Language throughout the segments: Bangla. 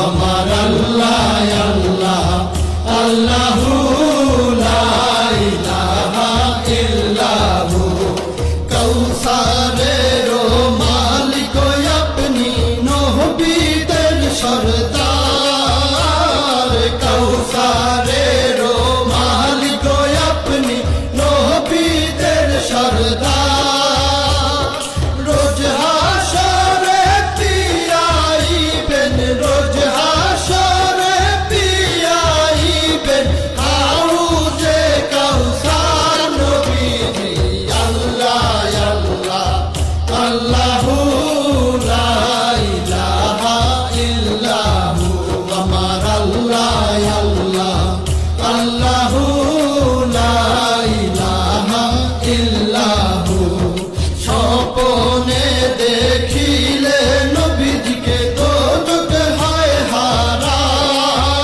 আমার আল্লাহ আল্লাহ আল্লাহু লা ইলাহা ইল্লাহু কৌসারের মালিক আপনি নবীদের সরদার কৌসারের মালিক আপনি নবীদের সরদার রোজ হাসরে পিয়াইবেন রোজ হাসরে পিয়াইবেন হাউজে কাউসার নবীজি আল্লাহ আল্লাহ আল্লাহু লা ইলাহা ইল্লাহু আমার আল্লাহ আল্লাহ আল্লাহু লা ইলাহা ইল্লাহু স্বপ্নে দেখিলে নবীজিকে দোজখ হয় হারাম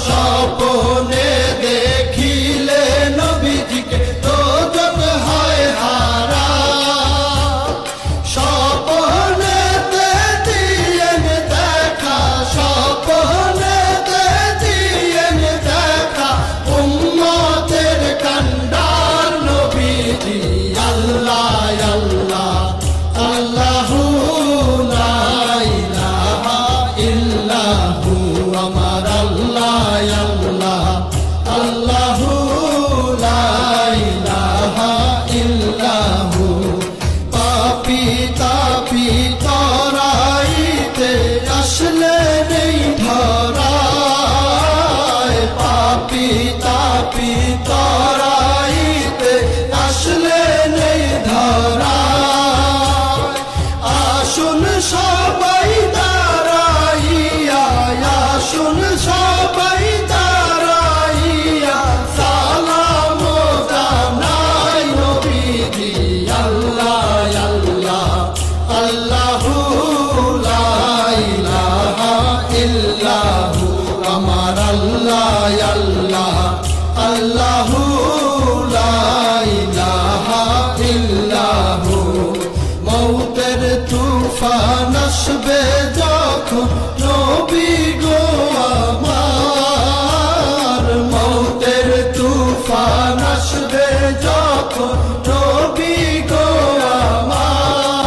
স্বপ্নে দেখিলে নবীজিকে দোজখ হয় হারাম স্বপ্নেতে দিয়েন দেখা স্বপ্নেতে দিয়েন দেখা উম্মতের কান্ডার নবীজি আল্লাহ আল্লাহ আল্লাহু লা ইলাহা ইল্লাহু আমার আল্লাহ আল্লাহ আল্লাহু লা ইলাহা ইল্লাহু পাপী তাপী তরাইতে আসলে নেই ধরায় পাপী তাপী তরাইতে আসলে নেই ধরায় আসুন সবাই দাঁড়াইয়া আসুন সবাই দাঁড়াইয়া সালাম জানাই নবীজি আল্লাহ আল্লাহ আল্লাহু লা ইলাহা ইল্লাহু আমার আল্লাহ আল্লাহ আল্লাহু